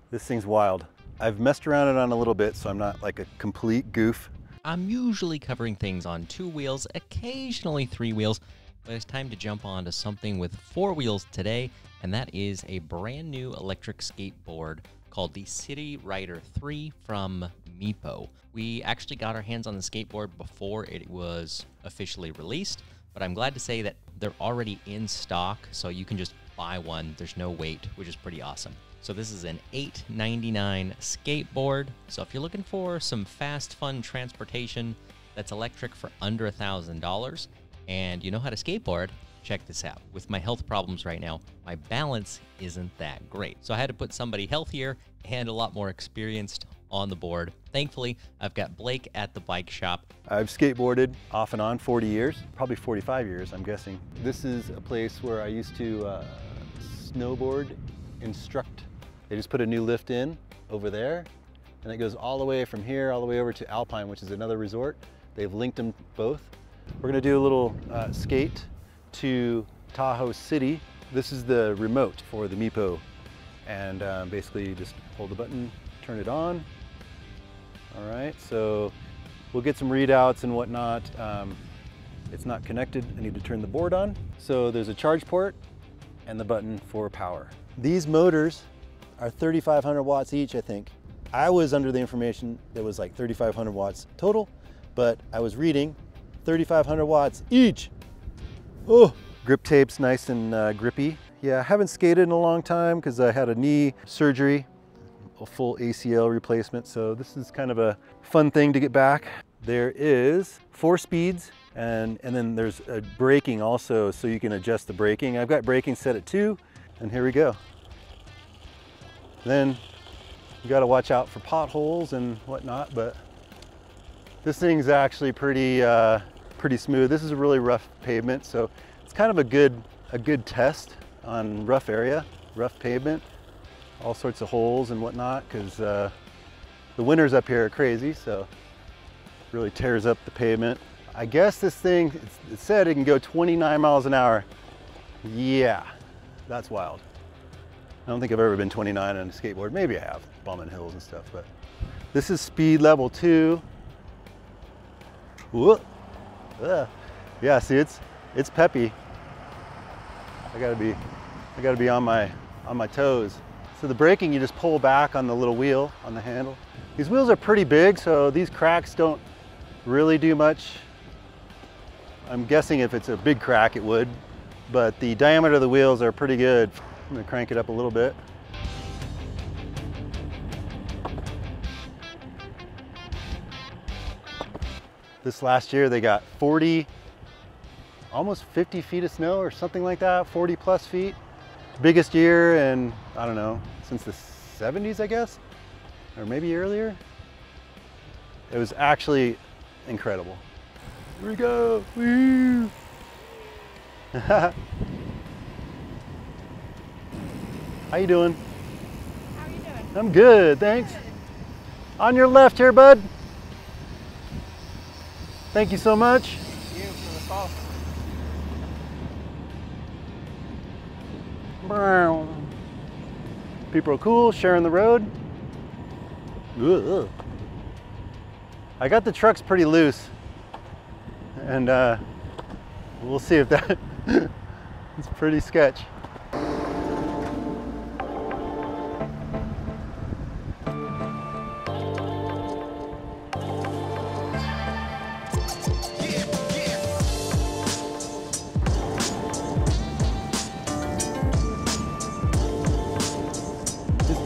This thing's wild. I've messed around it on a little bit, so I'm not like a complete goof. I'm usually covering things on 2 wheels, occasionally 3 wheels, but it's time to jump onto something with 4 wheels today, and that is a brand new electric skateboard called the City Rider 3 from Meepo. We actually got our hands on the skateboard before it was officially released, but I'm glad to say that they're already in stock, so you can just buy one. There's no wait, which is pretty awesome. So this is an $8.99 skateboard. So if you're looking for some fast, fun transportation that's electric for under $1,000 and you know how to skateboard, check this out. With my health problems right now, my balance isn't that great. So I had to put somebody healthier and a lot more experienced on the board. Thankfully, I've got Blake at the bike shop. I've skateboarded off and on 40 years, probably 45 years, I'm guessing. This is a place where I used to snowboard instruct. They just put a new lift in over there, and it goes all the way from here all the way over to Alpine, which is another resort. They've linked them both. We're gonna do a little skate to Tahoe City. This is the remote for the Meepo, and basically you just hold the button, turn it on. All right, so we'll get some readouts and whatnot. It's not connected. I need to turn the board on. So there's a charge port and the button for power. These motors are 3,500 watts each, I think. I was under the information that was like 3,500 watts total, but I was reading 3,500 watts each. Oh, grip tape's nice and grippy. Yeah, I haven't skated in a long time because I had a knee surgery, a full ACL replacement. So this is kind of a fun thing to get back. There is 4 speeds and then there's a braking also, so you can adjust the braking. I've got braking set at 2, and here we go. Then you got to watch out for potholes and whatnot, but this thing's actually pretty smooth. This is a really rough pavement, so it's kind of a good test on rough area, rough pavement, all sorts of holes and whatnot, because the winters up here are crazy, so it really tears up the pavement. I guess this thing, it said it can go 29 miles an hour. Yeah, that's wild. I don't think I've ever been 29 on a skateboard. Maybe I have, bombing hills and stuff, but this is speed level 2. Whoop. Yeah, see, it's peppy. I gotta be on my toes. So the braking, you just pull back on the little wheel on the handle. These wheels are pretty big, so these cracks don't really do much. I'm guessing if it's a big crack, it would, but the diameter of the wheels are pretty good. I'm gonna crank it up a little bit. This last year they got 40, almost 50 feet of snow or something like that, 40 plus feet. Biggest year in, I don't know, since the 70s, I guess, or maybe earlier. It was actually incredible. Here we go, woo! How you doing? How are you doing? I'm good, thanks. Good. On your left here, bud. Thank you so much. Thank you for the sauce. People are cool, sharing the road. Ugh. I got the trucks pretty loose, and we'll see if that it's pretty sketch.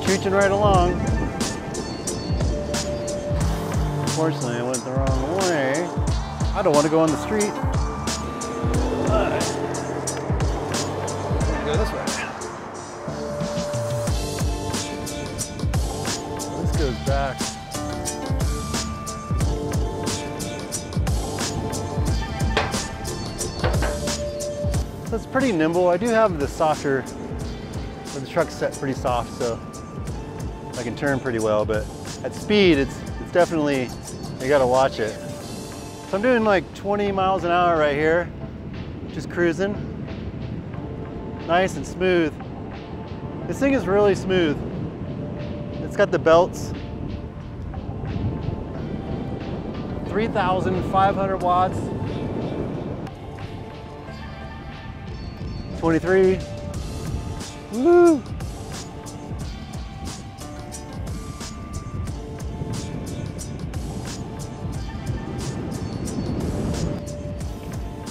Scooching right along. Unfortunately, I went the wrong way. I don't want to go on the street. Go this way. This goes back. So it's pretty nimble. I do have the softer, the truck's set pretty soft, so I can turn pretty well, but at speed, it's definitely, you gotta watch it. So I'm doing like 20 miles an hour right here, just cruising. Nice and smooth. This thing is really smooth. It's got the belts. 3,500 watts. 23. Woo!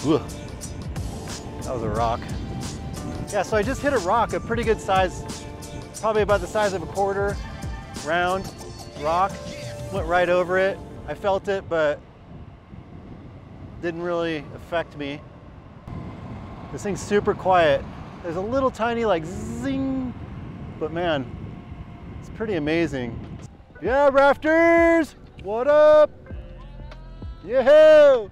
Whoa. That was a rock. Yeah, so I just hit a rock, a pretty good size, probably about the size of a quarter, round rock. Went right over it. I felt it, but didn't really affect me. This thing's super quiet. There's a little tiny like zing, but man, it's pretty amazing. Yeah, rafters! What up? Yahoo!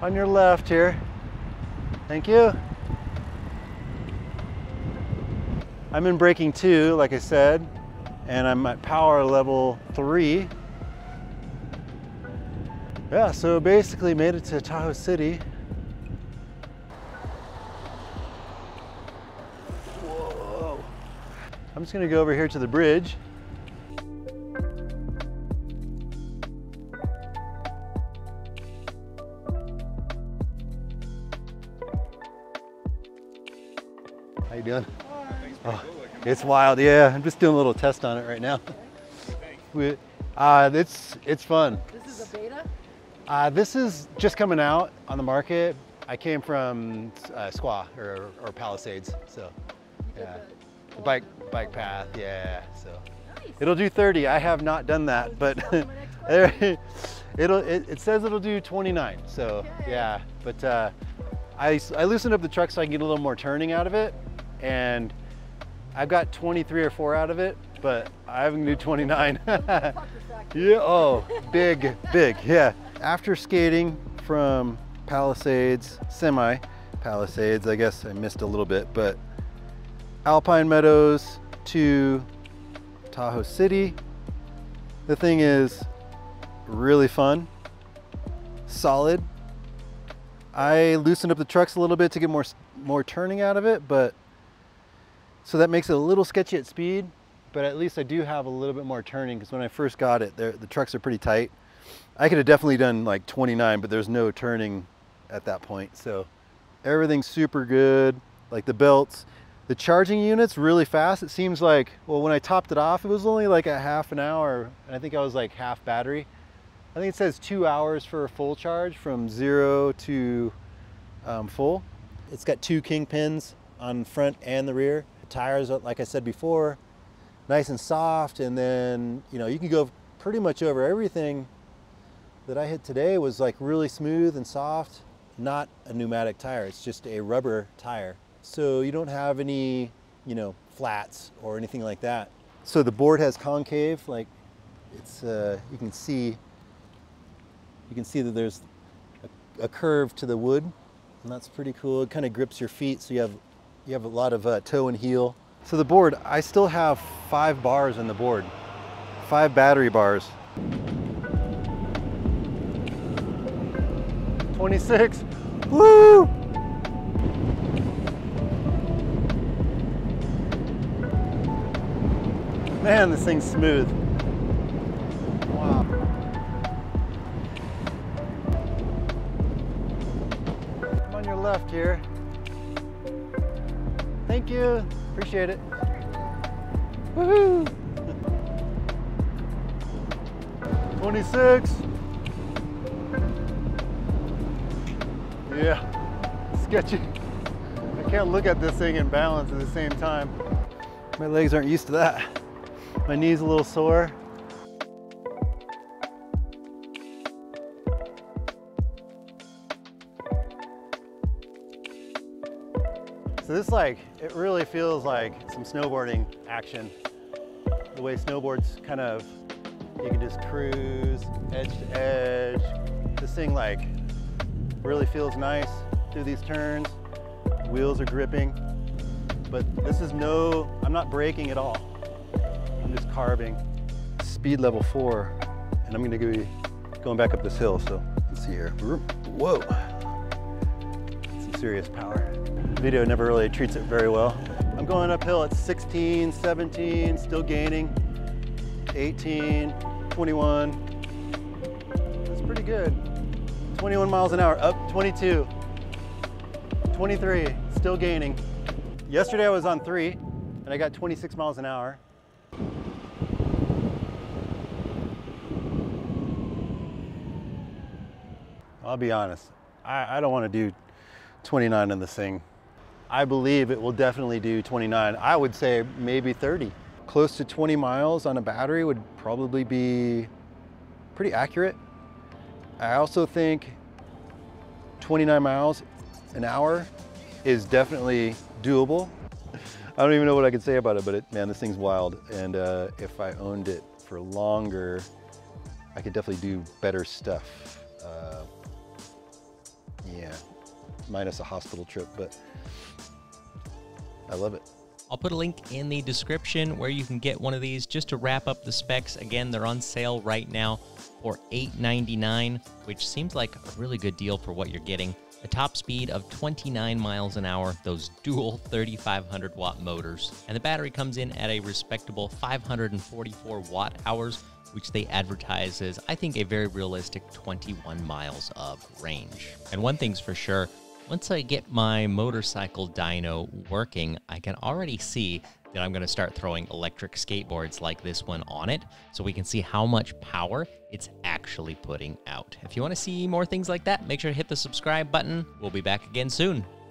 On your left here. Thank you. I'm in braking 2, like I said, and I'm at power level 3. Yeah, so basically made it to Tahoe City. Whoa. I'm just gonna go over here to the bridge. How you doing? Oh, it's wild, yeah. I'm just doing a little test on it right now. It's fun. This is a beta? This is just coming out on the market. I came from Squaw or Palisades, so yeah, the bike path, yeah. So Nice. it'll do 30. I have not done that, but it says it'll do 29. So Okay. yeah, but I loosened up the truck so I can get a little more turning out of it, and I've got 23 or 4 out of it, but I haven't do 29. Yeah, oh, big, yeah. After skating from Palisades, semi-Palisades, I guess I missed a little bit, but Alpine Meadows to Tahoe City. The thing is really fun, solid. I loosened up the trucks a little bit to get more turning out of it, but so that makes it a little sketchy at speed, but at least I do have a little bit more turning, because when I first got it, the trucks are pretty tight. I could have definitely done like 29, but there's no turning at that point. So everything's super good, like the belts. The charging unit's really fast. It seems like, well, when I topped it off, it was only like a half an hour, and I think I was like half battery. I think it says 2 hours for a full charge from 0 to full. It's got 2 kingpins on front and the rear. Tires, like I said before, nice and soft, and then you can go pretty much over everything. That I hit today was like really smooth and soft, not a pneumatic tire, it's just a rubber tire. So you don't have any, flats or anything like that. So the board has concave, like it's, you can see that there's a curve to the wood, and that's pretty cool. It kind of grips your feet, so you have a lot of toe and heel. So the board, I still have 5 bars in the board, 5 battery bars. 26, woo! Man, this thing's smooth. Wow. I'm on your left here. Thank you, appreciate it. Woohoo! 26. Yeah, sketchy. I can't look at this thing and balance at the same time. My legs aren't used to that. My knee's a little sore. So this it really feels like some snowboarding action. The way snowboards kind of, you can just cruise edge to edge. This thing really feels nice through these turns. Wheels are gripping, but this is I'm not braking at all. I'm just carving. Speed level 4, and I'm gonna be going back up this hill, so let's see here. Whoa, some serious power. Video never really treats it very well. I'm going uphill at 16, 17, still gaining. 18, 21. That's pretty good. 21 miles an hour, up 22. 23, still gaining. Yesterday I was on 3 and I got 26 miles an hour. I'll be honest, I don't want to do 29 in this thing. I believe it will definitely do 29. I would say maybe 30. Close to 20 miles on a battery would probably be pretty accurate. I also think 29 miles an hour is definitely doable. I don't even know what I could say about it, but man, this thing's wild. And if I owned it for longer, I could definitely do better stuff. Yeah, minus a hospital trip, but I love it. I'll put a link in the description where you can get one of these just to wrap up the specs. Again, they're on sale right now for $8.99, which seems like a really good deal for what you're getting. A top speed of 29 miles an hour, those dual 3,500 watt motors. And the battery comes in at a respectable 544 watt hours, which they advertise as, I think, a very realistic 21 miles of range. And one thing's for sure, once I get my motorcycle dyno working, I can already see that I'm going to start throwing electric skateboards like this one on it, so we can see how much power it's actually putting out. If you want to see more things like that, make sure to hit the subscribe button. We'll be back again soon.